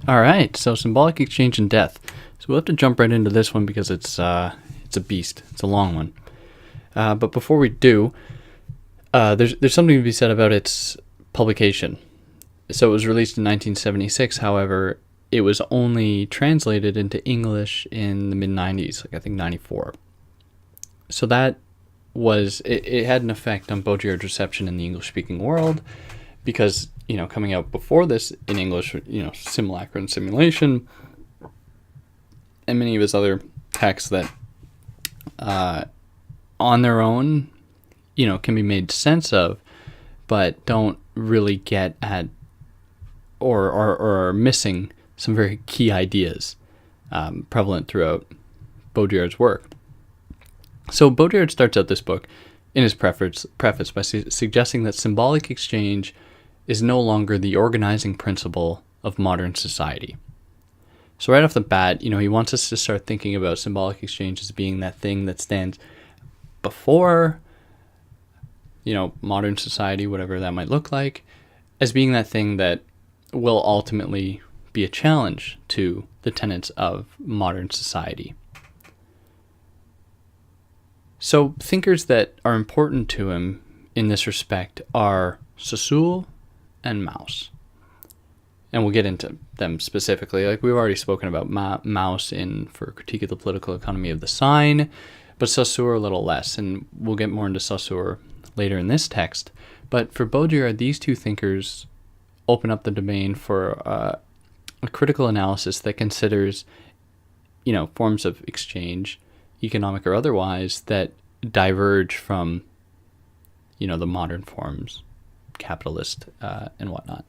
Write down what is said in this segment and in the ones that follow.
All right, so symbolic exchange and death. So we'll have to jump right into this one because it's a beast. It's a long one. But before we do, there's something to be said about its publication. So it was released in 1976. However, it was only translated into English in the mid-90s, like I think 94. So that was, it had an effect on Baudrillard's reception in the English-speaking world because, coming out before this in English, Simulacra and Simulation, and many of his other texts that on their own, can be made sense of, but don't really get at or are missing some very key ideas prevalent throughout Baudrillard's work. So Baudrillard starts out this book in his preface by suggesting that symbolic exchange is no longer the organizing principle of modern society. So right off the bat, he wants us to start thinking about symbolic exchange as being that thing that stands before, modern society, whatever that might look like, as being that thing that will ultimately be a challenge to the tenets of modern society. So thinkers that are important to him in this respect are Saussure and Mauss. And we'll get into them specifically. Like we've already spoken about Mauss for Critique of the Political Economy of the Sign, but Saussure a little less, and we'll get more into Saussure later in this text. But for Baudrillard, these two thinkers open up the domain for a critical analysis that considers, forms of exchange, economic or otherwise, that diverge from, the modern forms, capitalist and whatnot.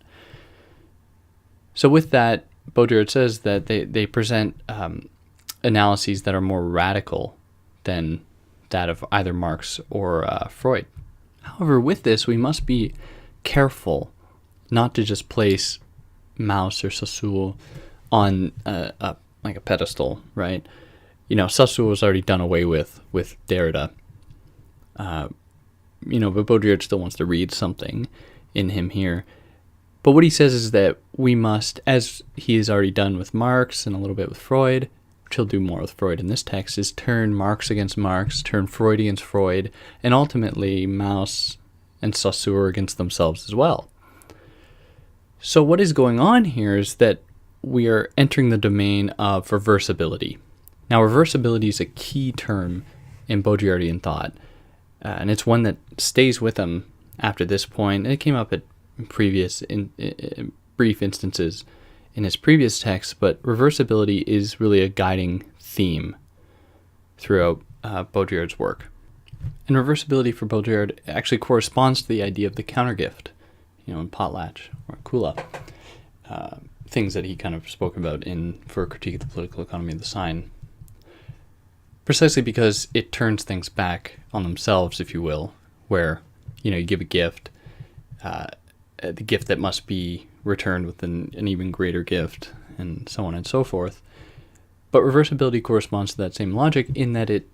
So with that, Baudrillard says that they present analyses that are more radical than that of either Marx or Freud. However, with this, we must be careful not to just place Mauss or Saussure on a pedestal, right? Saussure was already done away with Derrida. But Baudrillard still wants to read something in him here. But what he says is that we must, as he has already done with Marx and a little bit with Freud, which he'll do more with Freud in this text, is turn Marx against Marx, turn Freud against Freud, and ultimately Mauss and Saussure against themselves as well. So what is going on here is that we are entering the domain of reversibility. Now, reversibility is a key term in Baudrillardian thought, and it's one that stays with him after this point. And it came up at previous brief instances in his previous texts, but reversibility is really a guiding theme throughout Baudrillard's work. And reversibility for Baudrillard actually corresponds to the idea of the countergift, in Potlatch or Kula, things that he kind of spoke about for Critique of the Political Economy of the Sign, precisely because it turns things back on themselves, if you will, where, you give a gift, the gift that must be returned with an even greater gift, and so on and so forth. But reversibility corresponds to that same logic in that it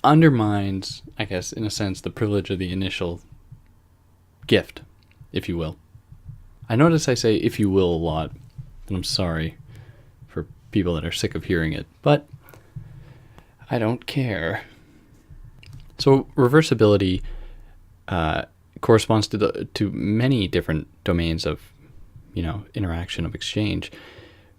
undermines, I guess, in a sense, the privilege of the initial gift, if you will. I notice I say "if you will" a lot, and I'm sorry for people that are sick of hearing it, but I don't care. So reversibility corresponds to many different domains of, interaction, of exchange,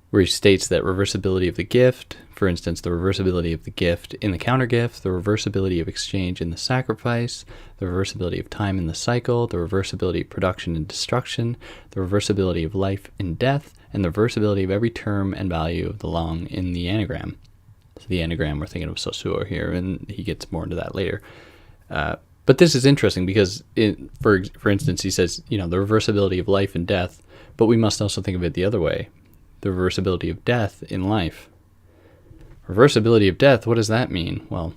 where he states that reversibility of the gift, for instance, the reversibility of the gift in the countergift, the reversibility of exchange in the sacrifice, the reversibility of time in the cycle, the reversibility of production and destruction, the reversibility of life and death, and the reversibility of every term and value of the long in the anagram. So the anagram, we're thinking of Saussure here, and he gets more into that later. But this is interesting because, for instance, he says, the reversibility of life and death, but we must also think of it the other way, the reversibility of death in life. Reversibility of death, what does that mean? Well,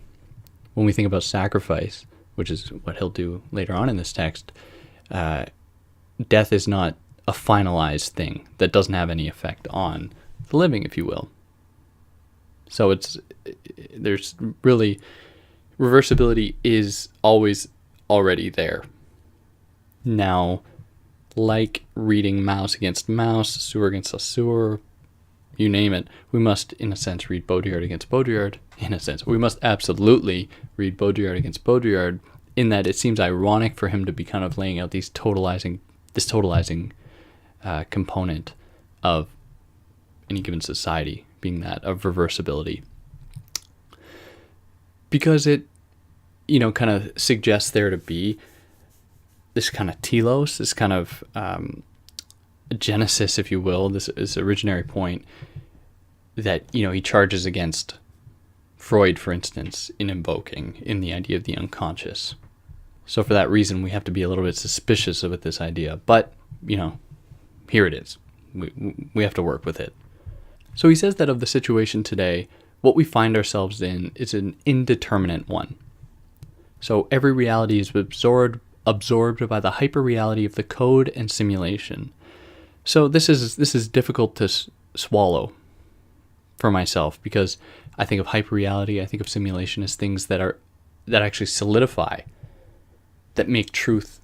when we think about sacrifice, which is what he'll do later on in this text, death is not a finalized thing that doesn't have any effect on the living, if you will. So there's really, reversibility is always already there. Now, like reading mouse against mouse, sewer against sewer, you name it, we must, in a sense, read Baudrillard against Baudrillard. In a sense, we must absolutely read Baudrillard against Baudrillard, in that it seems ironic for him to be kind of laying out this totalizing component of any given society, being that of reversibility. Because it, kind of suggests there to be this kind of telos, this kind of genesis, if you will, this originary point that, he charges against Freud, for instance, in invoking in the idea of the unconscious. So for that reason, we have to be a little bit suspicious of this idea. But, here it is. We have to work with it. So he says that of the situation today, what we find ourselves in is an indeterminate one. So every reality is absorbed by the hyperreality of the code and simulation. So this is difficult to swallow for myself, because I think of hyperreality, I think of simulation as things that actually solidify, that make truth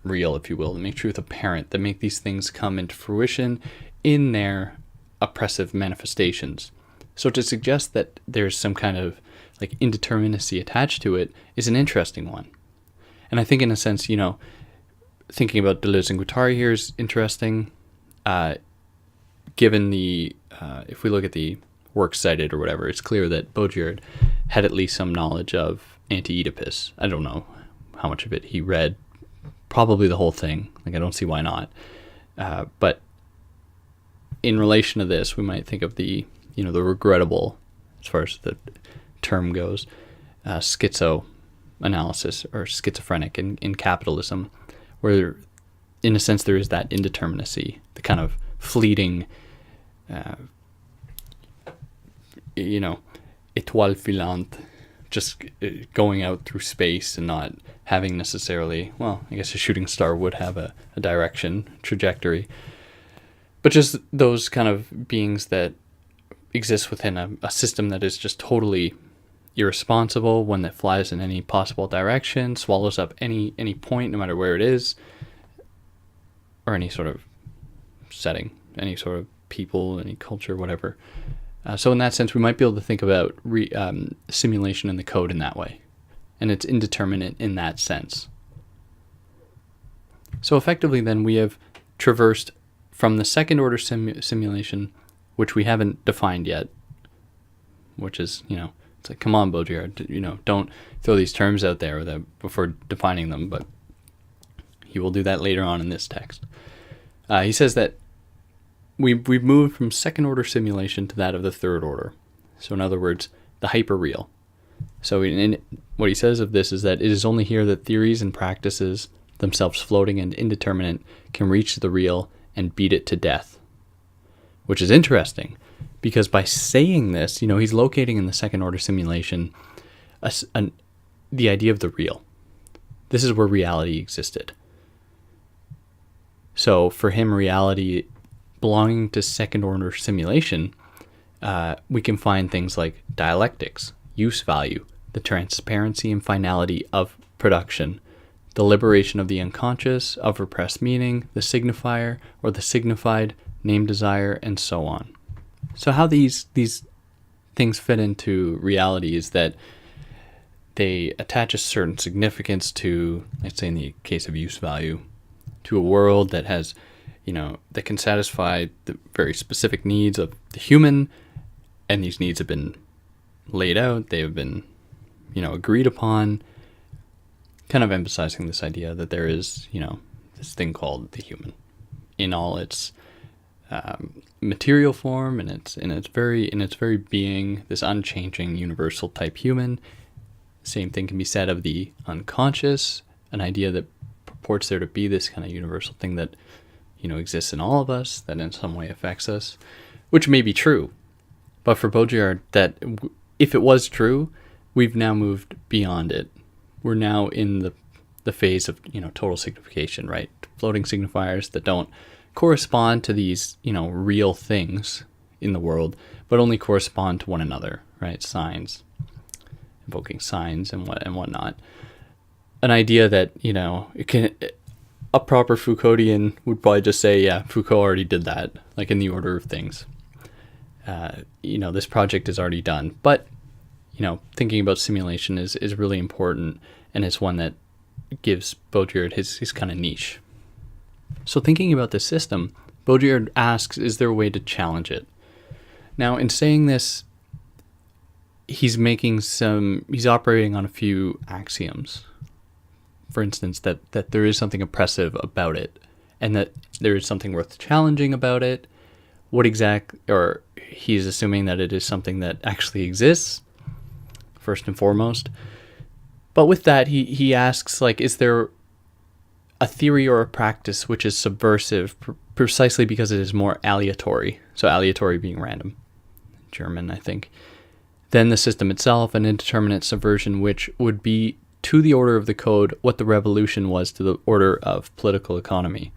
real, if you will, that make truth apparent, that make these things come into fruition in their oppressive manifestations. So to suggest that there's some kind of like indeterminacy attached to it is an interesting one. And I think in a sense, thinking about Deleuze and Guattari here is interesting, given the, if we look at the works cited or whatever, it's clear that Baudrillard had at least some knowledge of Anti-Oedipus. I don't know how much of it he read, probably the whole thing. Like, I don't see why not. But in relation to this, we might think of the regrettable, as far as the term goes, schizoanalysis or schizophrenic in capitalism, where in a sense there is that indeterminacy, the kind of fleeting, étoile filante, just going out through space and not having necessarily, well, I guess a shooting star would have a direction, trajectory, but just those kind of beings that exist within a system that is just totally irresponsible, one that flies in any possible direction, swallows up any point, no matter where it is, or any sort of setting, any sort of people, any culture, whatever. So in that sense, we might be able to think about simulation in the code in that way. And it's indeterminate in that sense. So effectively then, we have traversed from the second order simulation, which we haven't defined yet, which is, it's like, come on, Baudrillard, don't throw these terms out there before defining them, but he will do that later on in this text. He says that we've moved from second order simulation to that of the third order. So in other words, the hyperreal. So what he says of this is that it is only here that theories and practices, themselves floating and indeterminate, can reach the real and beat it to death. Which is interesting, because by saying this, he's locating in the second order simulation the idea of the real. This is where reality existed. So for him, reality belonging to second order simulation, we can find things like dialectics, use value, the transparency and finality of production, the liberation of the unconscious, of repressed meaning, the signifier or the signified, name desire, and so on. So how these things fit into reality is that they attach a certain significance to, let's say in the case of use value, to a world that has, that can satisfy the very specific needs of the human, and these needs have been laid out, they have been, agreed upon, kind of emphasizing this idea that there is, this thing called the human in all its material form, and in its very being, this unchanging universal type human. Same thing can be said of the unconscious, an idea that purports there to be this kind of universal thing that exists in all of us, that in some way affects us, which may be true. But for Baudrillard, that if it was true, we've now moved beyond it. We're now in the phase of total signification, right? Floating signifiers that don't correspond to these real things in the world, but only correspond to one another, right? Signs, invoking signs and whatnot. An idea that, a proper Foucauldian would probably just say, yeah, Foucault already did that, like in the order of things. This project is already done. But, thinking about simulation is really important, and it's one that gives Baudrillard his kind of niche. So thinking about this system, Baudrillard asks, is there a way to challenge it? Now, in saying this, he's operating on a few axioms. For instance, that there is something oppressive about it, and that there is something worth challenging about it. Or he's assuming that it is something that actually exists, first and foremost. But with that, he asks, is there a theory or a practice which is subversive precisely because it is more aleatory? So aleatory being random, German, I think. Than the system itself, an indeterminate subversion which would be to the order of the code what the revolution was to the order of political economy.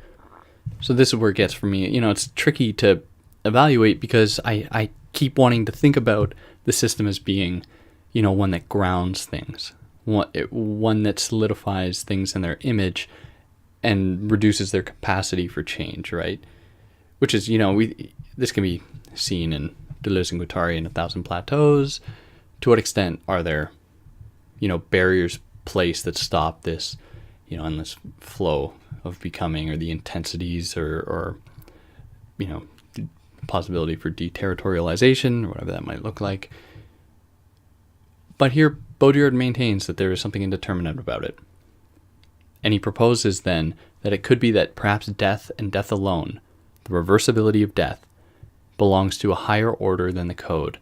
So this is where it gets for me. It's tricky to evaluate because I keep wanting to think about the system as being, one that grounds things, one that solidifies things in their image and reduces their capacity for change, right? Which is, this can be seen in Deleuze and Guattari in 1,000 Plateaus. To what extent are there, barriers placed that stop this, endless flow of becoming, or the intensities or possibility for deterritorialization, or whatever that might look like. But here, Baudrillard maintains that there is something indeterminate about it. And he proposes then that it could be that perhaps death and death alone, the reversibility of death, belongs to a higher order than the code.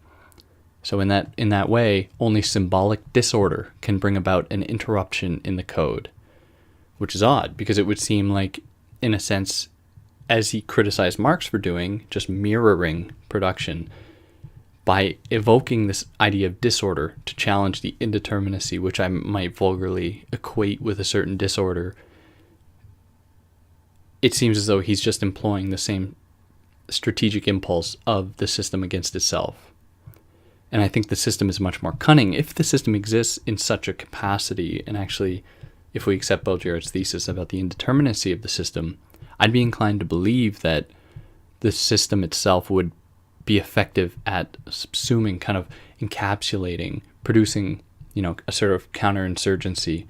So in that way, only symbolic disorder can bring about an interruption in the code, which is odd because it would seem like, in a sense, as he criticized Marx for doing, just mirroring production by evoking this idea of disorder to challenge the indeterminacy, which I might vulgarly equate with a certain disorder. It seems as though he's just employing the same strategic impulse of the system against itself. And I think the system is much more cunning if the system exists in such a capacity. And actually, if we accept Baudrillard's thesis about the indeterminacy of the system, I'd be inclined to believe that the system itself would be effective at subsuming, kind of encapsulating, producing, a sort of counterinsurgency,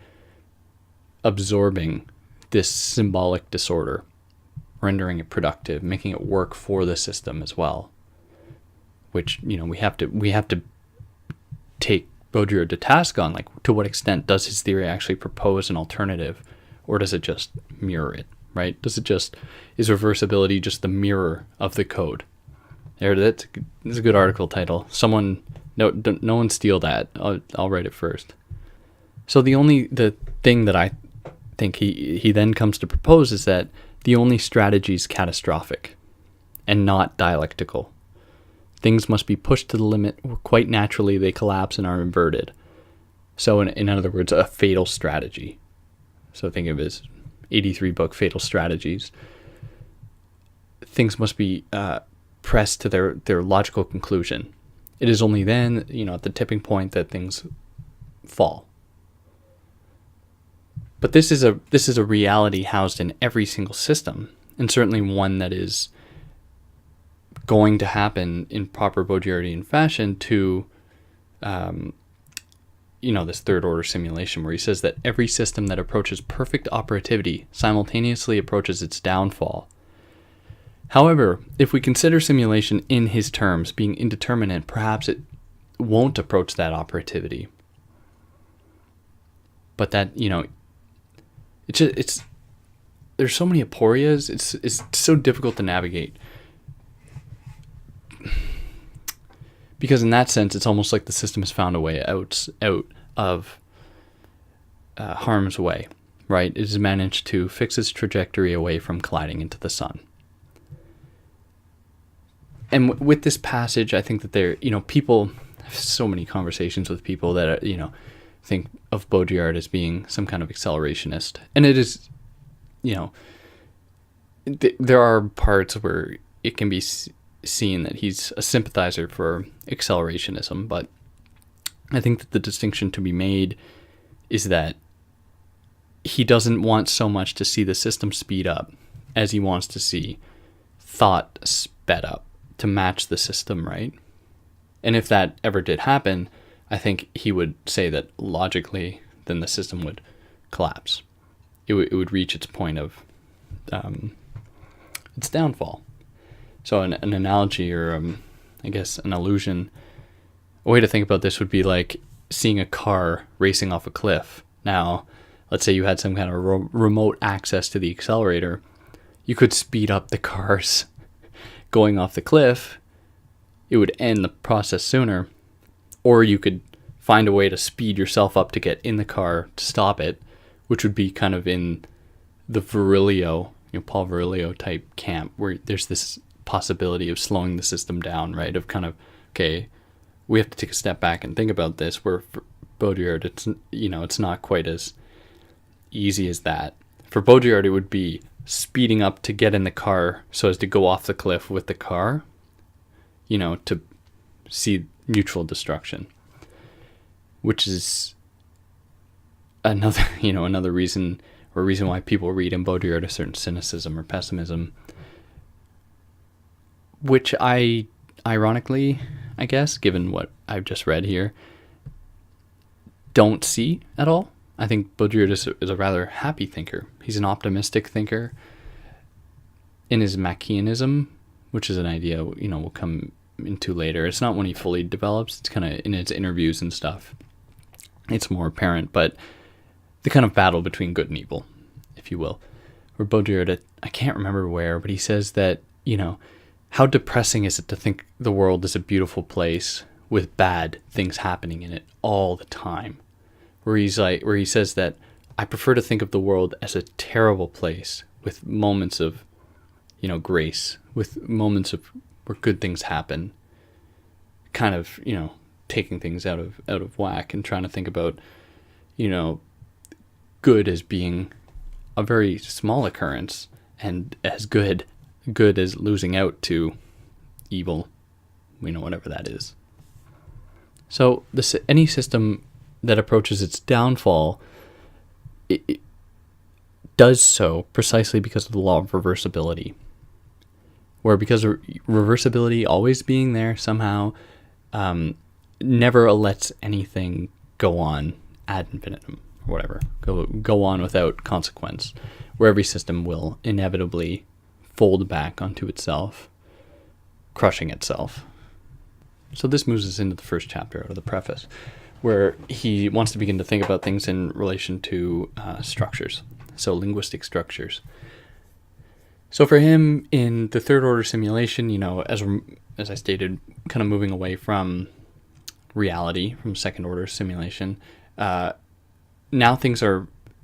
absorbing this symbolic disorder, rendering it productive, making it work for the system as well. Which, we have to take Baudrillard to task on, to what extent does his theory actually propose an alternative, or does it just mirror it, right? Is reversibility just the mirror of the code? That's a good article title. No one steal that. I'll write it first. So the thing that I think he then comes to propose is that the only strategy is catastrophic and not dialectical. Things must be pushed to the limit, or quite naturally they collapse and are inverted. So in other words, a fatal strategy. So think of his 83 book Fatal Strategies. Things must be pressed to their logical conclusion. It is only then, at the tipping point, that things fall. But this is a reality housed in every single system, and certainly one that is going to happen in proper Baudrillardian fashion to, this third order simulation, where he says that every system that approaches perfect operativity simultaneously approaches its downfall. However, if we consider simulation in his terms being indeterminate, perhaps it won't approach that operativity. But that, it's there's so many aporias, it's so difficult to navigate. Because in that sense, it's almost like the system has found a way out of harm's way, right? It has managed to fix its trajectory away from colliding into the sun. And with this passage, I think that people have so many conversations with people that, think of Baudrillard as being some kind of accelerationist. And it is, there are parts where it can be seen that he's a sympathizer for accelerationism, but I think that the distinction to be made is that he doesn't want so much to see the system speed up as he wants to see thought sped up to match the system, right? And if that ever did happen, I think he would say that logically, then the system would collapse. It would reach its point of its downfall. So an analogy, or I guess an illusion, a way to think about this would be like seeing a car racing off a cliff. Now, let's say you had some kind of remote access to the accelerator. You could speed up the cars going off the cliff. It would end the process sooner. Or you could find a way to speed yourself up to get in the car to stop it, which would be kind of in the Virilio, Paul Virilio type camp, where there's this possibility of slowing the system down, right? Of kind of, okay, we have to take a step back and think about this. Where for Baudrillard, it's not quite as easy as that. For Baudrillard, it would be speeding up to get in the car so as to go off the cliff with the car, to see mutual destruction, which is another reason why people read in Baudrillard a certain cynicism or pessimism, which I, ironically, I guess, given what I've just read here, don't see at all. I think Baudrillard is a rather happy thinker. He's an optimistic thinker. In his Machianism, which is an idea, we'll come into later. It's not when he fully develops. It's kind of in his interviews and stuff. It's more apparent, but the kind of battle between good and evil, if you will. Where Baudrillard, I can't remember where, but he says that, how depressing is it to think the world is a beautiful place with bad things happening in it all the time? Where he says that I prefer to think of the world as a terrible place with moments of, grace, with moments of where good things happen, kind of, taking things out of whack and trying to think about, good as being a very small occurrence, and as good as losing out to evil, whatever that is. So any system that approaches its downfall, it does so precisely because of the law of reversibility, where because of reversibility always being there somehow, never lets anything go on ad infinitum, or whatever, go on without consequence, where every system will inevitably fold back onto itself, crushing itself. So this moves us into the first chapter out of the preface, where he wants to begin to think about things in relation to structures, so linguistic structures. So for him, in the third order simulation, as I stated, kind of moving away from reality, from second order simulation, now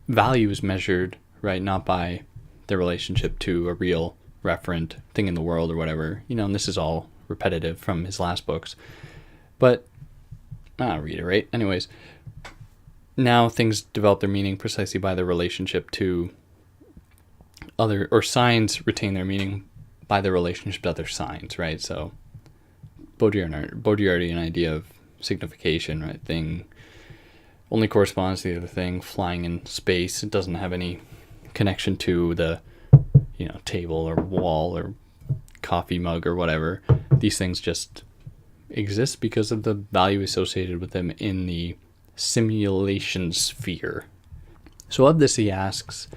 value is measured, right, not by their relationship to a real referent thing in the world or whatever, and this is all repetitive from his last books, but I'll reiterate. Anyways, now things develop their meaning precisely by their relationship to or signs retain their meaning by their relationship to other signs, right? So Baudrillardian idea of signification, right? Thing only corresponds to the other thing, flying in space. It doesn't have any connection to the, table or wall or coffee mug or whatever. These things just exist because of the value associated with them in the simulation sphere. So of this he asks,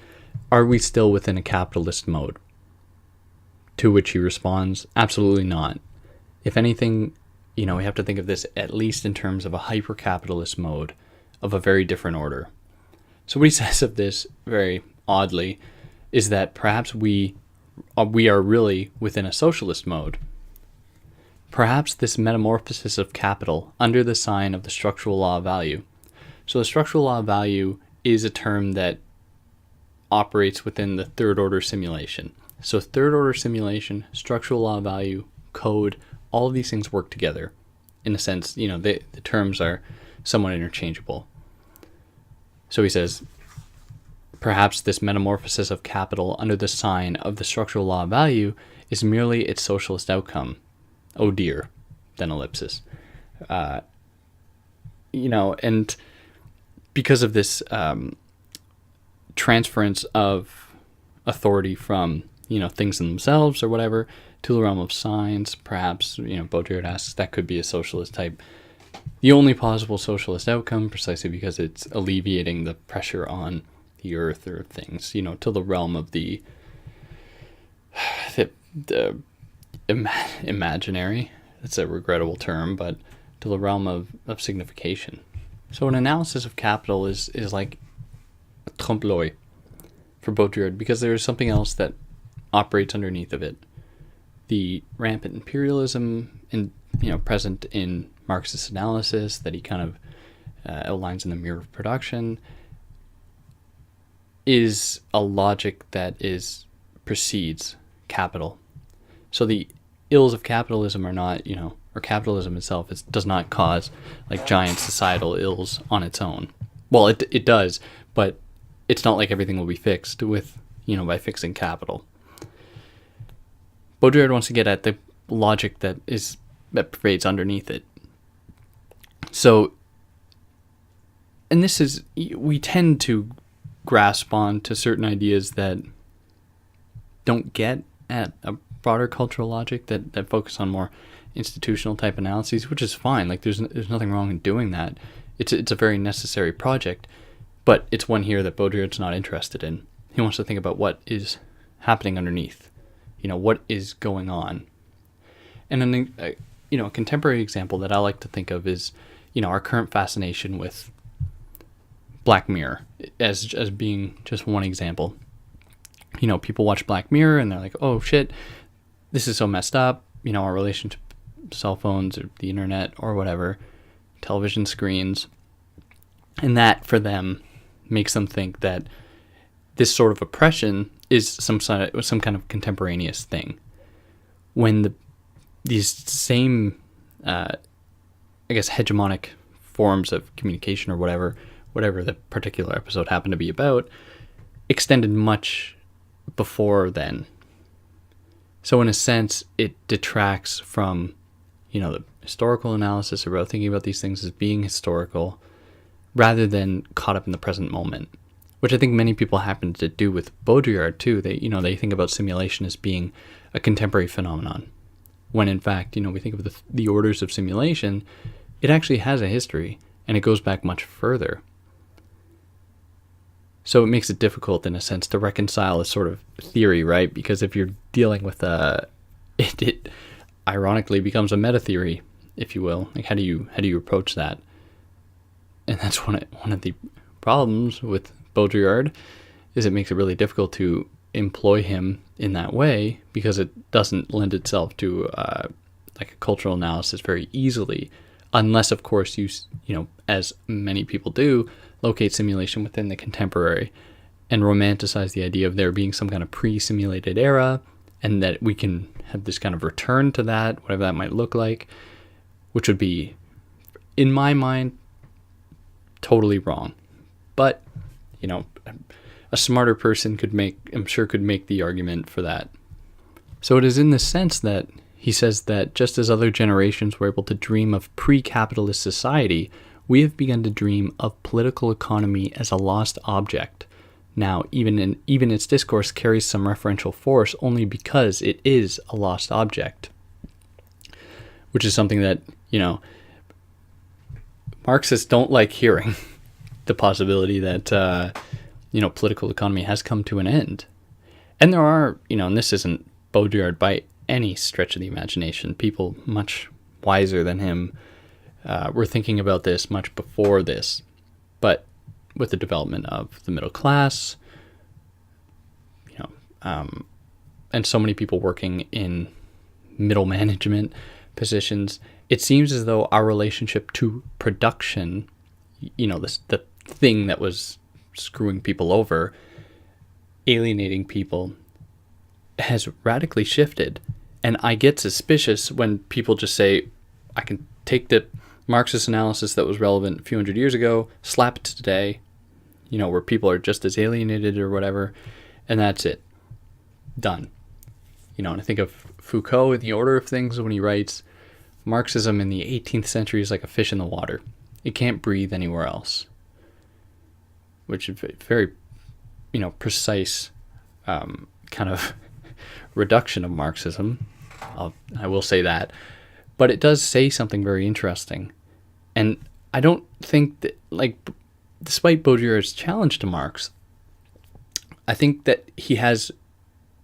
are we still within a capitalist mode? To which he responds, absolutely not. If anything, we have to think of this at least in terms of a hyper-capitalist mode of a very different order. So what he says of this, very oddly, is that perhaps we are really within a socialist mode. Perhaps this metamorphosis of capital under the sign of the structural law of value. So the structural law of value is a term that operates within the third order simulation. So third order simulation, structural law of value, code, all of these things work together. In a sense, the terms are somewhat interchangeable. So he says, perhaps this metamorphosis of capital under the sign of the structural law of value is merely its socialist outcome. oh dear, then ellipsis. And because of this transference of authority from, things in themselves or whatever to the realm of signs, perhaps, Baudrillard asks, that could be a socialist type. The only possible socialist outcome, precisely because it's alleviating the pressure on the earth or things, to the realm of the imaginary. It's a regrettable term, but to the realm of signification. So an analysis of capital is like a trompe-l'oeil for Baudrillard, because there is something else that operates underneath of it. The rampant imperialism present in Marxist analysis that he kind of outlines in the Mirror of Production is a logic that precedes capital. So the ills of capitalism are not, or capitalism itself does not cause like giant societal ills on its own. Well, it does, but it's not like everything will be fixed with, by fixing capital. Baudrillard wants to get at the logic that pervades underneath it. So, and this is, we tend to grasp on to certain ideas that don't get at a broader cultural logic that focus on more institutional type analyses, which is fine. Like there's nothing wrong in doing that. It's a very necessary project, but it's one here that Baudrillard's not interested in. He wants to think about what is happening underneath, what is going on. And then, a contemporary example that I like to think of is, our current fascination with Black Mirror as being just one example. People watch Black Mirror and they're like, oh shit, this is so messed up. Our relation to cell phones or the internet or whatever, television screens. And that for them makes them think that this sort of oppression is some kind of contemporaneous thing. When these same, hegemonic forms of communication or whatever the particular episode happened to be about, extended much before then. So in a sense, it detracts from, the historical analysis about thinking about these things as being historical rather than caught up in the present moment, which I think many people happen to do with Baudrillard too. They think about simulation as being a contemporary phenomenon, when in fact, we think of the orders of simulation, it actually has a history and it goes back much further. So it makes it difficult in a sense to reconcile a sort of theory, right? Because if you're dealing with it ironically becomes a meta theory, if you will. Like how do you approach that? And that's one of the problems with Baudrillard, is it makes it really difficult to employ him in that way, because it doesn't lend itself to like a cultural analysis very easily, unless of course you as many people do, locate simulation within the contemporary and romanticize the idea of there being some kind of pre-simulated era, and that we can have this kind of return to that, whatever that might look like, which would be, in my mind, totally wrong. But, a smarter person could make the argument for that. So it is in the sense that he says that just as other generations were able to dream of pre-capitalist society, we have begun to dream of political economy as a lost object. Now, even its discourse carries some referential force only because it is a lost object, which is something that, Marxists don't like hearing, the possibility that, political economy has come to an end. And there are, and this isn't Baudrillard by any stretch of the imagination, people much wiser than him were thinking about this much before this. But with the development of the middle class, and so many people working in middle management positions, it seems as though our relationship to production, the thing that was screwing people over, alienating people, has radically shifted. And I get suspicious when people just say, I can take the Marxist analysis that was relevant a few hundred years ago, slap it to today, where people are just as alienated or whatever, and that's it. Done. And I think of Foucault in The Order of Things when he writes, Marxism in the 18th century is like a fish in the water. It can't breathe anywhere else. Which is very, precise kind of reduction of Marxism. I will say that. But it does say something very interesting. And I don't think that, despite Baudrillard's challenge to Marx, I think that he has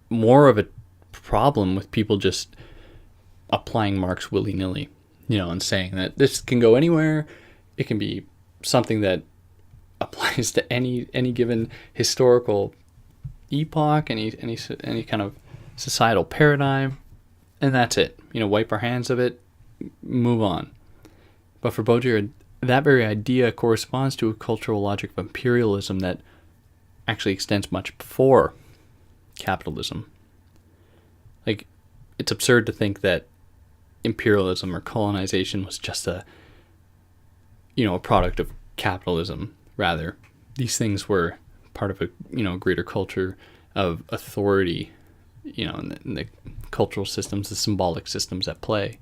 more of a problem with people just applying Marx willy-nilly, and saying that this can go anywhere. It can be something that applies to any given historical epoch, any kind of societal paradigm, and that's it. Wipe our hands of it, move on. But for Baudrillard, that very idea corresponds to a cultural logic of imperialism that actually extends much before capitalism. It's absurd to think that imperialism or colonization was just a product of capitalism. Rather, these things were part of a greater culture of authority, in the cultural systems, the symbolic systems at play.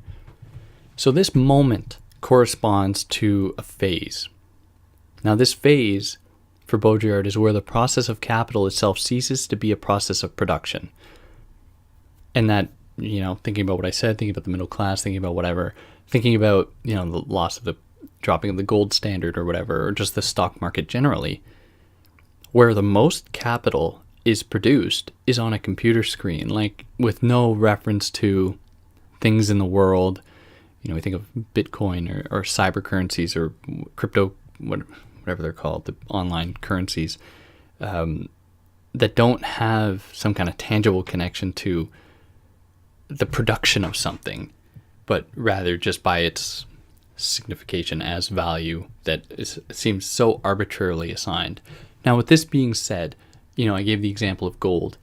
So this moment corresponds to a phase. Now this phase for Baudrillard is where the process of capital itself ceases to be a process of production. And that, thinking about what I said, thinking about the middle class, thinking about whatever, thinking about, the loss of the dropping of the gold standard or whatever, or just the stock market generally, where the most capital is produced is on a computer screen, with no reference to things in the world. We think of Bitcoin or cyber currencies or crypto, whatever they're called, the online currencies, that don't have some kind of tangible connection to the production of something, but rather just by its signification as value that seems so arbitrarily assigned. Now, with this being said, I gave the example of gold.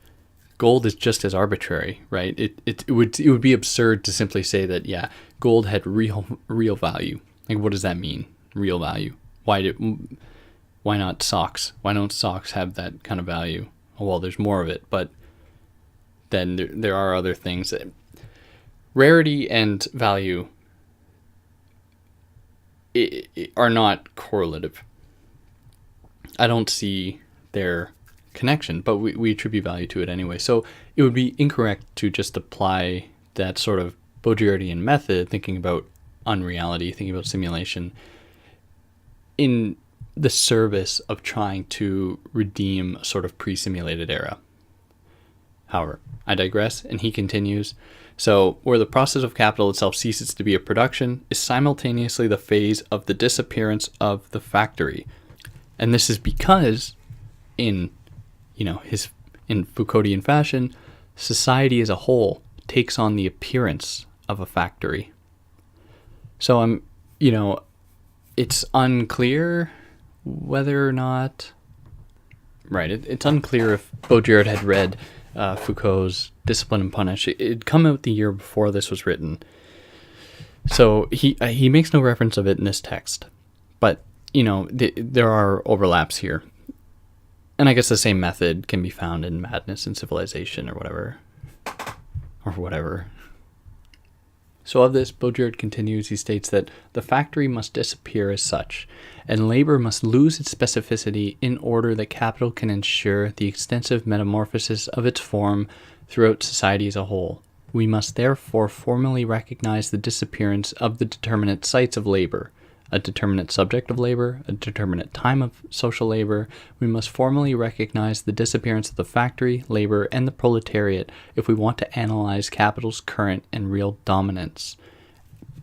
Gold is just as arbitrary, right? It would be absurd to simply say that gold had real value. What does that mean? Real value. Why not socks? Why don't socks have that kind of value? Well, there's more of it, but then there are other things that rarity and value are not correlative. I don't see their connection, but we attribute value to it anyway. So it would be incorrect to just apply that sort of Baudrillardian method, thinking about unreality, thinking about simulation, in the service of trying to redeem a sort of pre-simulated era. However, I digress, and he continues. So, where the process of capital itself ceases to be a production is simultaneously the phase of the disappearance of the factory. And this is because, in Foucauldian fashion, society as a whole takes on the appearance of a factory. So it's unclear whether or not... Right, it's unclear if Baudrillard had read Foucault's Discipline and Punish. It'd come out the year before this was written. So he makes no reference of it in this text. But, there are overlaps here. And I guess the same method can be found in Madness and Civilization or whatever. So of this, Baudrillard continues, he states that the factory must disappear as such, and labor must lose its specificity in order that capital can ensure the extensive metamorphosis of its form throughout society as a whole. We must therefore formally recognize the disappearance of the determinate sites of labor, a determinate subject of labor, a determinate time of social labor. We must formally recognize the disappearance of the factory, labor, and the proletariat if we want to analyze capital's current and real dominance.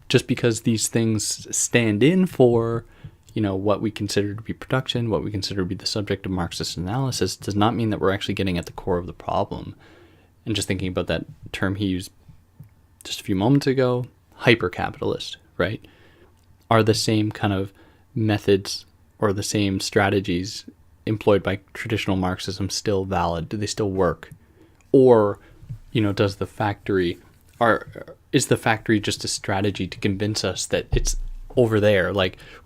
Just because these things stand in for, what we consider to be production, what we consider to be the subject of Marxist analysis, does not mean that we're actually getting at the core of the problem. And just thinking about that term he used just a few moments ago, hyper-capitalist, right? Are the same kind of methods or the same strategies employed by traditional Marxism still valid? Do they still work? Or, is the factory just a strategy to convince us that it's over there?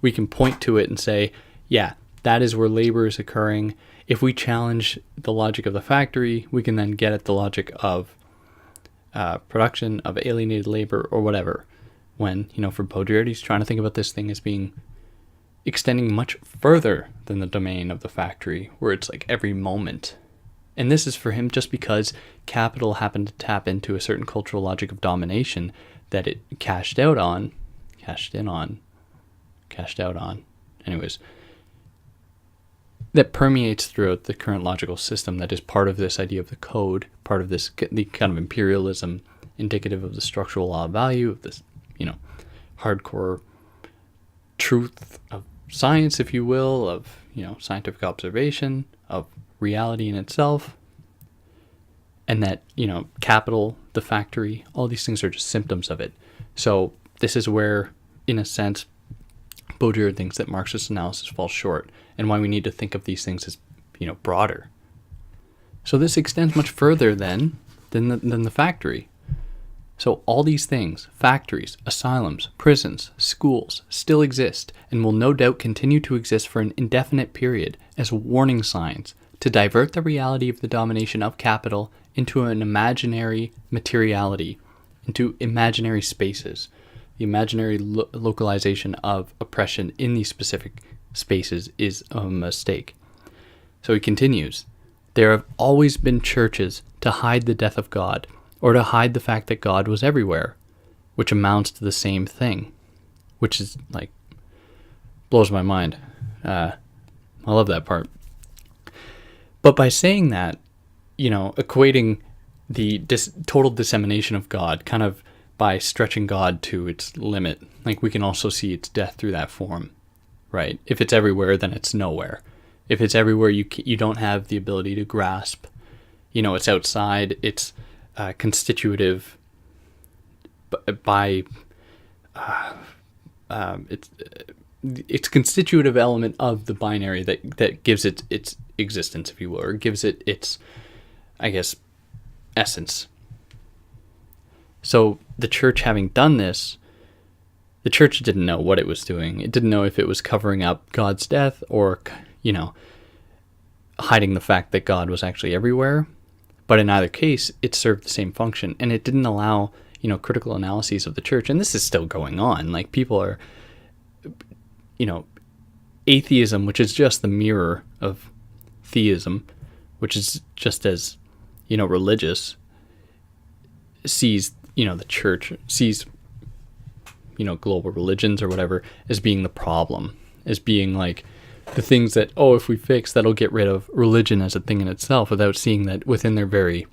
We can point to it and say, that is where labor is occurring. If we challenge the logic of the factory, we can then get at the logic of production of alienated labor or whatever. When, for Baudrillard, he's trying to think about this thing as being extending much further than the domain of the factory, where it's like every moment. And this is for him just because capital happened to tap into a certain cultural logic of domination that it cashed out on, anyways, that permeates throughout the current logical system that is part of this idea of the code, part of this, the kind of imperialism indicative of the structural law of value, of this, hardcore truth of science, if you will, of, scientific observation, of reality in itself. And that, capital, the factory, all these things are just symptoms of it. So this is where, in a sense, Baudrillard thinks that Marxist analysis falls short, and why we need to think of these things as, broader. So this extends much further than the factory. So all these things, factories, asylums, prisons, schools, still exist and will no doubt continue to exist for an indefinite period as warning signs to divert the reality of the domination of capital into an imaginary materiality, into imaginary spaces. The imaginary localization of oppression in these specific spaces is a mistake. So he continues, there have always been churches to hide the death of God, or to hide the fact that God was everywhere, which amounts to the same thing, which is like, blows my mind. I love that part. But by saying that, equating the total dissemination of God kind of by stretching God to its limit, like we can also see its death through that form, right? If it's everywhere, then it's nowhere. If it's everywhere, you don't have the ability to grasp. It's outside. It's constitutive by it's constitutive element of the binary that gives it its existence, if you will, or gives it its, I guess, essence. So the church, having done this, the church didn't know what it was doing. It didn't know if it was covering up God's death or, hiding the fact that God was actually everywhere. But in either case, it served the same function, and it didn't allow, critical analyses of the church. And this is still going on. Like, people are, atheism, which is just the mirror of theism, which is just as, religious, sees, the church, sees, global religions or whatever as being the problem, as being like the things that, if we fix, that'll get rid of religion as a thing in itself, without seeing that within their very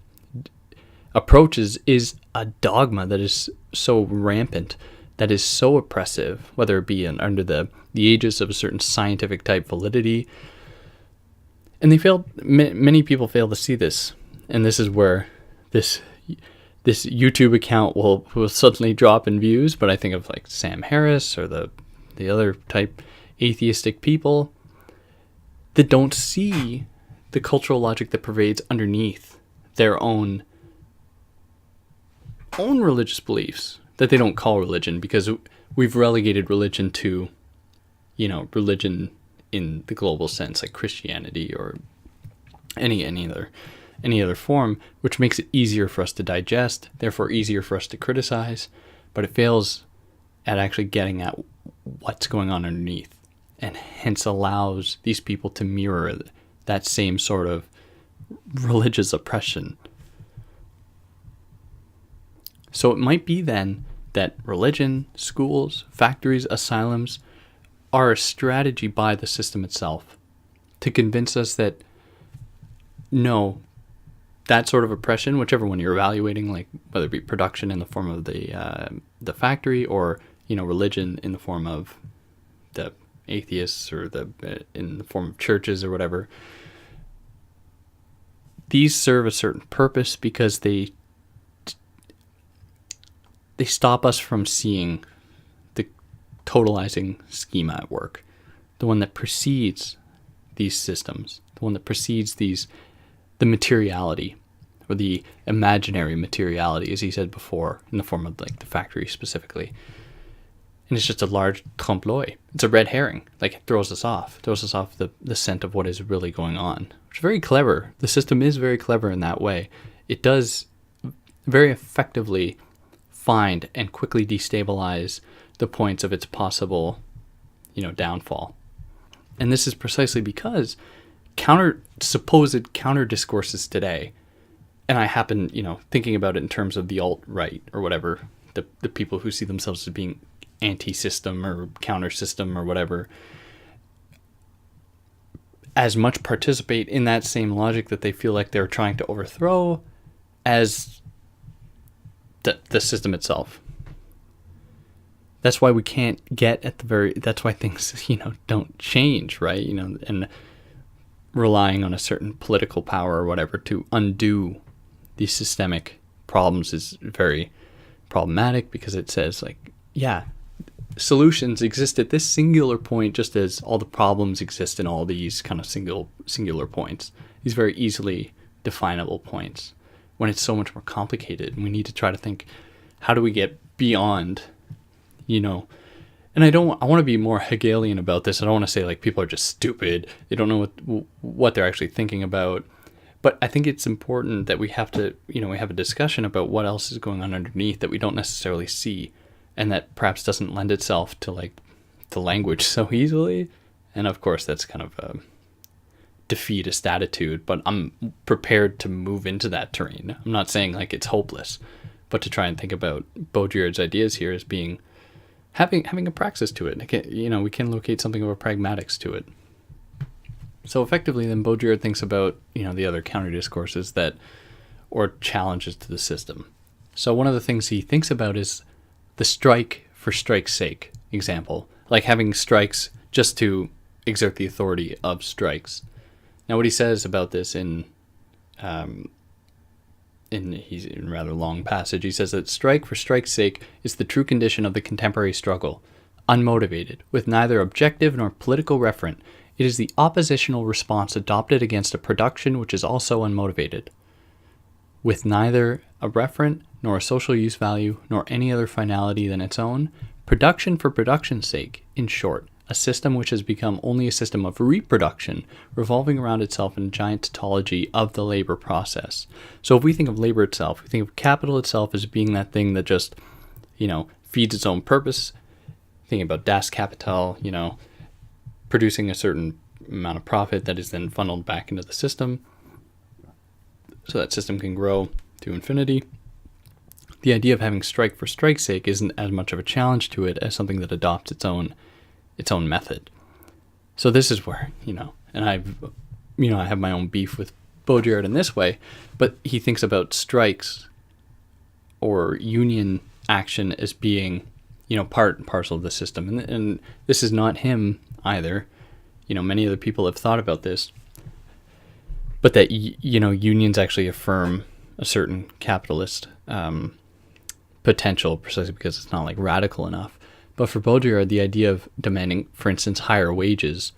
approaches is a dogma that is so rampant, that is so oppressive, whether it be under the aegis of a certain scientific type validity. And many people fail to see this. And this is where this YouTube account will suddenly drop in views, but I think of like Sam Harris or the other type atheistic people that don't see the cultural logic that pervades underneath their own religious beliefs that they don't call religion, because we've relegated religion to, religion in the global sense, like Christianity or any other form, which makes it easier for us to digest, therefore easier for us to criticize, but it fails at actually getting at what's going on underneath, and hence allows these people to mirror that same sort of religious oppression. So it might be then that religion, schools, factories, asylums are a strategy by the system itself to convince us that no, that sort of oppression, whichever one you're evaluating, like whether it be production in the form of the factory, or religion in the form of the atheists, or in the form of churches or whatever, these serve a certain purpose because they stop us from seeing the totalizing schema at work, the one that precedes these systems, the one that precedes the materiality, or the imaginary materiality, as he said before, in the form of like the factory specifically. And it's just a large trompe l'oeil. It's a red herring. Like, it throws us off the scent of what is really going on, which is very clever. The system is very clever in that way. It does very effectively find and quickly destabilize the points of its possible, downfall. And this is precisely because supposed counter discourses today, and I happen, thinking about it in terms of the alt-right or whatever, the people who see themselves as being anti-system or counter-system or whatever, as much participate in that same logic that they feel like they're trying to overthrow as the system itself. That's why we can't get at that's why things, don't change, right? And relying on a certain political power or whatever to undo these systemic problems is very problematic, because it says solutions exist at this singular point, just as all the problems exist in all these kind of singular points, these very easily definable points, when it's so much more complicated. And we need to try to think, how do we get beyond, and I want to be more Hegelian about this. I don't want to say people are just stupid, they don't know what they're actually thinking about. But I think it's important that we have to, we have a discussion about what else is going on underneath that we don't necessarily see, and that perhaps doesn't lend itself to the language so easily. And of course, that's kind of a defeatist attitude, but I'm prepared to move into that terrain. I'm not saying it's hopeless, but to try and think about Baudrillard's ideas here as being having a praxis to it. We can locate something of a pragmatics to it. So effectively, then Baudrillard thinks about the other counter discourses or challenges to the system. So one of the things he thinks about is the strike for strike's sake example, like having strikes just to exert the authority of strikes. Now, what he says about this in a rather long passage, he says that strike for strike's sake is the true condition of the contemporary struggle, unmotivated, with neither objective nor political referent. It is the oppositional response adopted against a production which is also unmotivated, with neither a referent nor a social use value nor any other finality than its own. Production for production's sake, in short, a system which has become only a system of reproduction, revolving around itself in a giant tautology of the labor process. So if we think of labor itself, we think of capital itself as being that thing that just, feeds its own purpose. Thinking about Das Kapital, producing a certain amount of profit that is then funneled back into the system, so that system can grow to infinity. The idea of having strike for strike's sake isn't as much of a challenge to it as something that adopts its own method. So this is where, and I have my own beef with Baudrillard in this way, but he thinks about strikes or union action as being, part and parcel of the system. And this is not him either. Many other people have thought about this, but that, unions actually affirm a certain capitalist potential, precisely because it's not radical enough. But for Baudrillard, the idea of demanding, for instance, higher wages,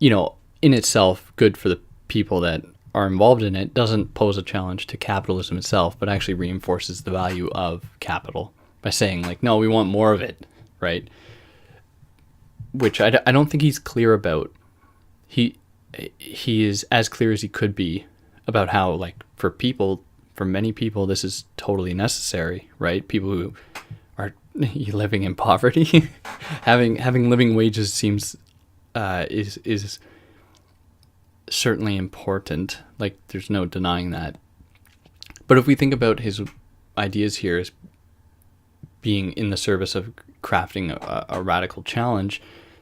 in itself good for the people that are involved in it, doesn't pose a challenge to capitalism itself, but actually reinforces the value of capital by saying no, we want more of it, right? Which I don't think he's clear about. He is as clear as he could be about how for many people, this is totally necessary, right? People who are living in poverty, having living wages seems is certainly important. There's no denying that. But if we think about his ideas here as being in the service of crafting a radical challenge,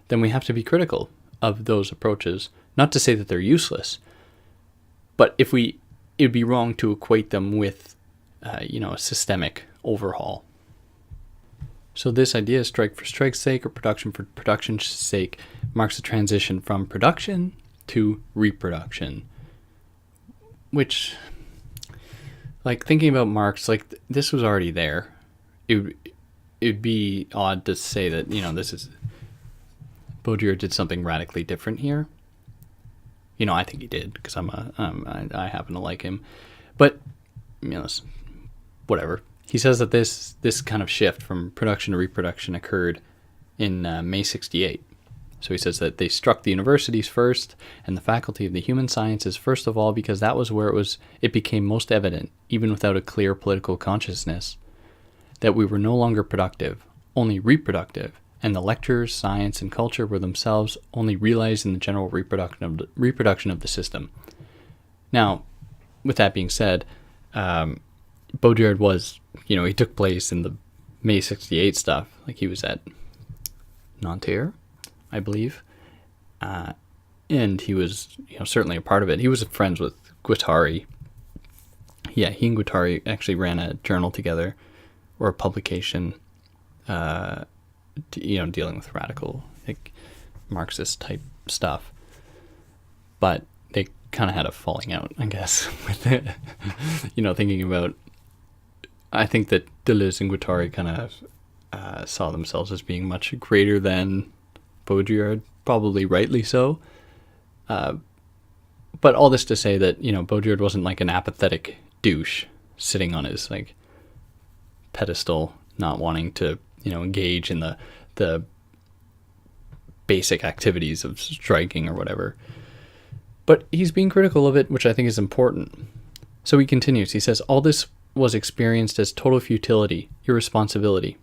then we have to be critical of those approaches. Not to say that they're useless, but it'd be wrong to equate them with, a systemic overhaul. So this idea, strike for strike's sake or production for production's sake, marks a transition from production to reproduction. Which, thinking about Marx, this was already there. It'd be odd to say that, this is Baudrillard did something radically different here. I think he did, because I happen to like him. But, whatever. He says that this kind of shift from production to reproduction occurred in May 68. So he says that they struck the universities first and the faculty of the human sciences first of all because that was where it became most evident, even without a clear political consciousness, that we were no longer productive, only reproductive, and the lectures, science, and culture were themselves only realized in the general reproduction of the system. Now, with that being said, Baudrillard was, he took place in the May 68 stuff. Like, he was at Nanterre, I believe. And he was, certainly a part of it. He was friends with Guattari. Yeah, he and Guattari actually ran a journal together, or a publication, dealing with radical, like, Marxist type stuff. But they kind of had a falling out, I guess, with it. Thinking about, I think that Deleuze and Guattari kind of saw themselves as being much greater than Baudrillard, probably rightly so. But all this to say that, Baudrillard wasn't like an apathetic douche sitting on his like pedestal, not wanting to, engage in the basic activities of striking or whatever. But he's being critical of it, which I think is important. So he continues. He says, all this was experienced as total futility, irresponsibility.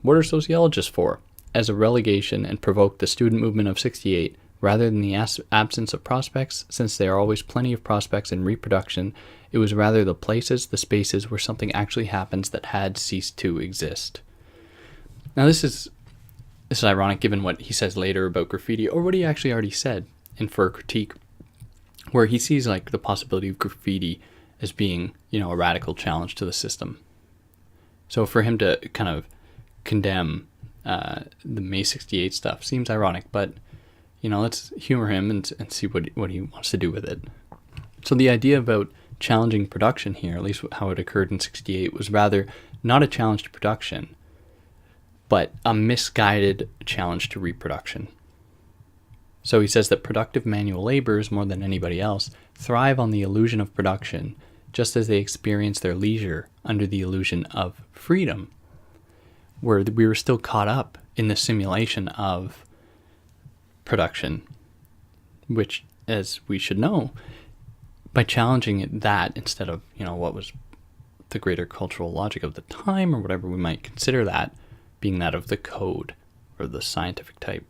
What are sociologists for? As a relegation, and provoked the student movement of 68, rather than the absence of prospects, since there are always plenty of prospects in reproduction. It was rather the places, the spaces where something actually happens that had ceased to exist. Now this is ironic given what he says later about graffiti, or what he actually already said in For a Critique, where he sees like the possibility of graffiti as being, a radical challenge to the system. So for him to kind of condemn the May 68 stuff seems ironic, but let's humor him and see what he wants to do with it. So the idea about challenging production here, at least how it occurred in 68, was rather not a challenge to production, but a misguided challenge to reproduction. So he says that productive manual laborers, more than anybody else, thrive on the illusion of production, just as they experience their leisure under the illusion of freedom, where we were still caught up in the simulation of production, which, as we should know, by challenging that instead of, what was the greater cultural logic of the time, or whatever we might consider that, being that of the code, or the scientific type,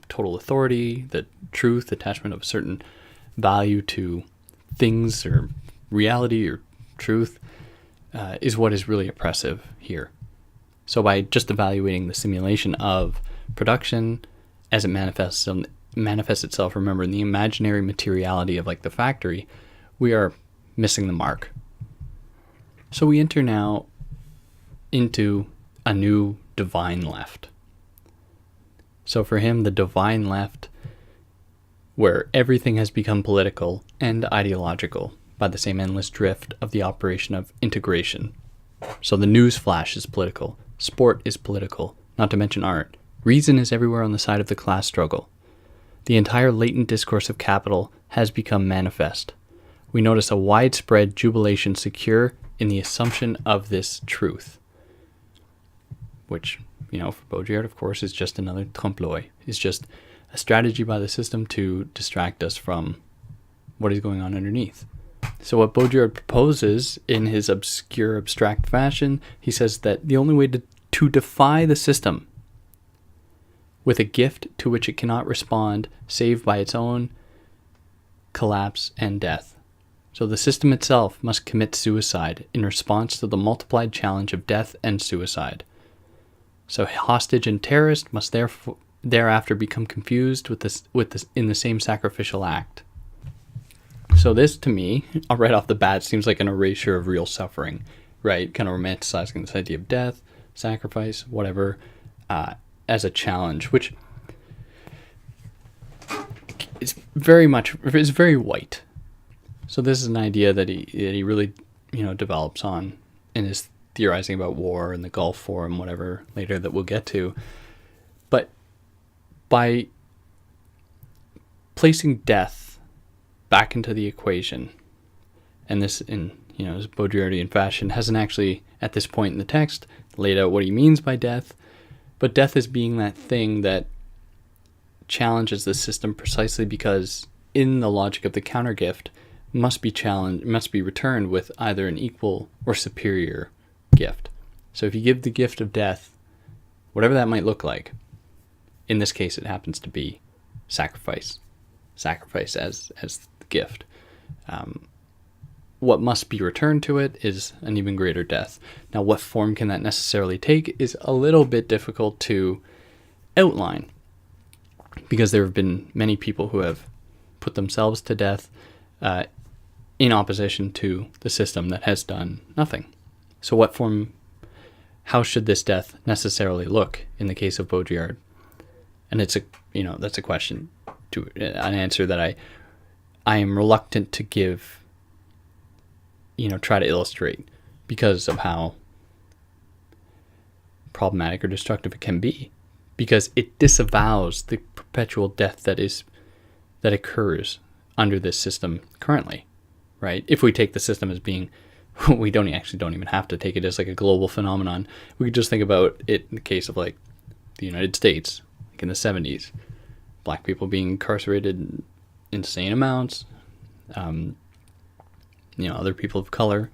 total authority, the truth, attachment of a certain value to things, or reality, or truth, is what is really oppressive here. So by just evaluating the simulation of production as it manifests itself, remember, in the imaginary materiality of like the factory, we are missing the mark. So we enter now into a new divine left. So for him, the divine left, where everything has become political and ideological by the same endless drift of the operation of integration. So the news flash is political, sport is political, not to mention art. Reason is everywhere on the side of the class struggle. The entire latent discourse of capital has become manifest. We notice a widespread jubilation secure in the assumption of this truth, which, for Baudrillard, of course, is just another trompe-l'oeil. It's just a strategy by the system to distract us from what is going on underneath. So what Baudrillard proposes in his obscure, abstract fashion, he says that the only way to defy the system with a gift to which it cannot respond save by its own collapse and death. So the system itself must commit suicide in response to the multiplied challenge of death and suicide. So hostage and terrorist must thereafter become confused with this in the same sacrificial act. So this, to me, right off the bat, seems like an erasure of real suffering, right? Kind of romanticizing this idea of death, sacrifice, whatever, as a challenge, which is very white. So this is an idea that he really, develops on in his theorizing about war and the Gulf Forum, whatever, later, that we'll get to. But by placing death back into the equation, and this in, his Baudrillardian fashion, hasn't actually, at this point in the text, laid out what he means by death, but death as being that thing that challenges the system precisely because in the logic of the countergift must be returned with either an equal or superior gift. So if you give the gift of death, whatever that might look like, in this case it happens to be sacrifice as the gift. What must be returned to it is an even greater death. Now, what form can that necessarily take is a little bit difficult to outline, because there have been many people who have put themselves to death in opposition to the system that has done nothing. So how should this death necessarily look in the case of Baudrillard? And that's a question, to an answer that I am reluctant to give, try to illustrate, because of how problematic or destructive it can be, because it disavows the perpetual death that occurs under this system currently, right? If we take the system as being, we don't even have to take it as like a global phenomenon. We could just think about it in the case of like the United States, like in the 70s, black people being incarcerated in insane amounts, other people of color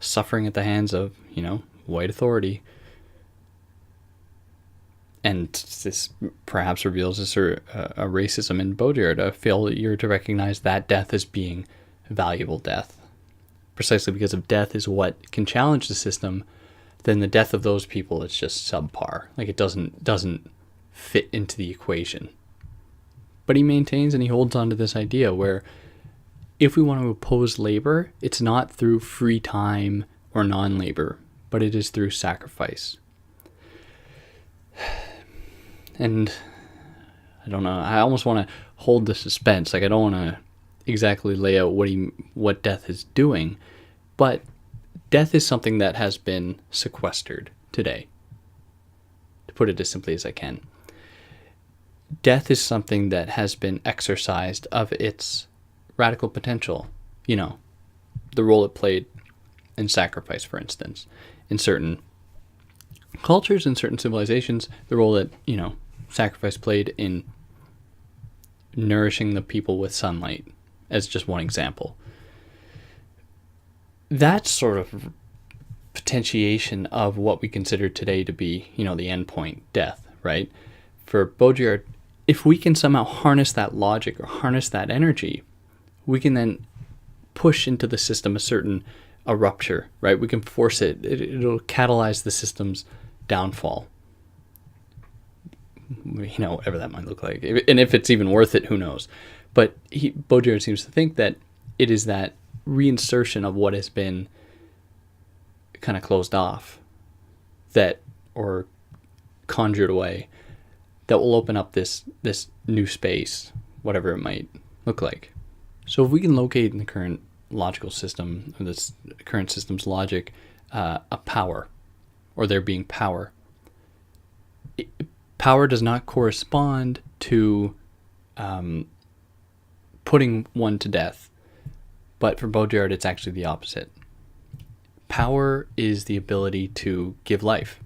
suffering at the hands of, white authority. And this perhaps reveals a racism in Baudrillard, a failure to recognize that death as being valuable death. Precisely because if death is what can challenge the system, then the death of those people is just subpar. Like, it doesn't fit into the equation. But he maintains and he holds on to this idea where if we want to oppose labor, it's not through free time or non-labor, but it is through sacrifice. And I don't know, I almost want to hold the suspense. Like, I don't want to exactly lay out what death is doing, but death is something that has been sequestered today, to put it as simply as I can. Death is something that has been exorcised of its radical potential. The role it played in sacrifice, for instance, in certain cultures and certain civilizations, the role that, sacrifice played in nourishing the people with sunlight, as just one example. That sort of potentiation of what we consider today to be, the end point, death, right? For Baudrillard, if we can somehow harness that logic or harness that energy, we can then push into the system a rupture, right? We can force it. It'll catalyze the system's downfall. Whatever that might look like. And if it's even worth it, who knows? But Baudrillard seems to think that it is that reinsertion of what has been kind of closed off, or conjured away, that will open up this new space, whatever it might look like. So if we can locate in the current logical system, or this current system's logic, a power, or there being power, power does not correspond to putting one to death, but for Baudrillard, it's actually the opposite. Power is the ability to give life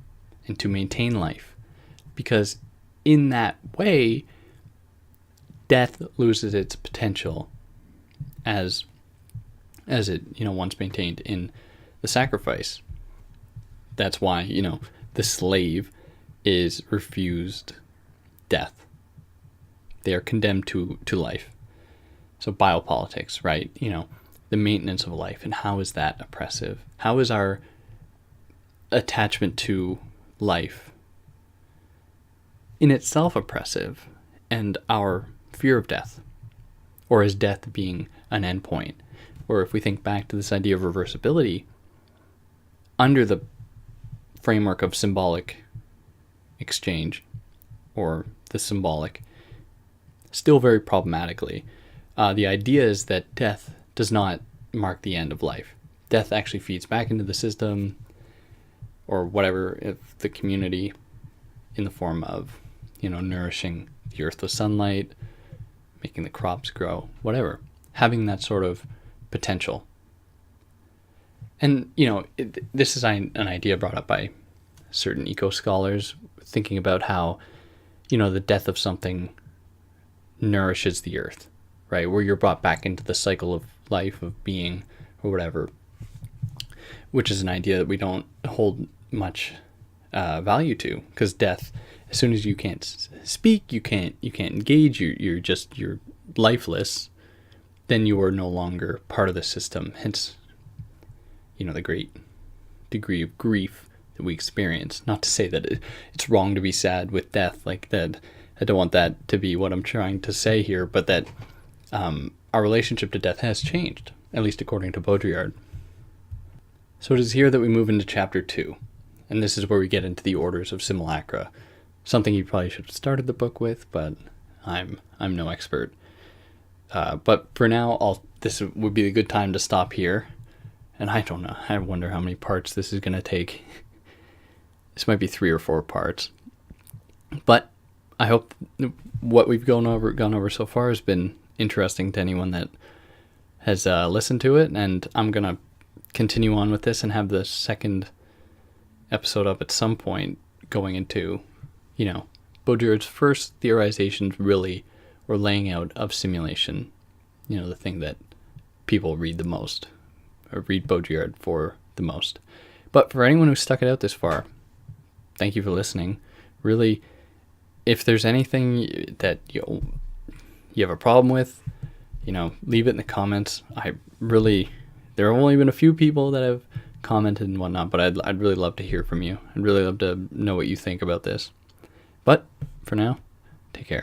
and to maintain life, because in that way, death loses its potential as it once maintained in the sacrifice. That's why the slave is refused death. They are condemned to life. So biopolitics, right? The maintenance of life, and how is that oppressive? How is our attachment to life in itself oppressive, and our fear of death, or is death being an endpoint? Or if we think back to this idea of reversibility, under the framework of symbolic exchange, or the symbolic, still very problematically, the idea is that death does not mark the end of life. Death actually feeds back into the system, or whatever, if the community, in the form of, nourishing the earth with sunlight, making the crops grow, whatever, having that sort of potential. And, this is an idea brought up by certain eco-scholars, thinking about how, the death of something nourishes the earth, right? Where you're brought back into the cycle of life, of being, or whatever, which is an idea that we don't hold much value to, because death, as soon as you can't speak, you can't engage, you're lifeless, then you are no longer part of the system. Hence, the great degree of grief that we experience. Not to say that it's wrong to be sad with death, like that. I don't want that to be what I'm trying to say here, but that our relationship to death has changed, at least according to Baudrillard. So it is here that we move into chapter 2, and this is where we get into the orders of simulacra, something you probably should have started the book with, but I'm no expert. But for now, this would be a good time to stop here, and I don't know. I wonder how many parts this is going to take. This might be 3 or 4 parts, but I hope what we've gone over so far has been interesting to anyone that has listened to it, and I'm going to continue on with this and have the second episode up at some point going into, Baudrillard's first theorizations really, or laying out of simulation, the thing that people read the most, or read Baudrillard for the most. But for anyone who stuck it out this far, thank you for listening. Really, if there's anything that you have a problem with, leave it in the comments. There have only been a few people that have commented and whatnot, but I'd really love to hear from you. I'd really love to know what you think about this. But for now, take care.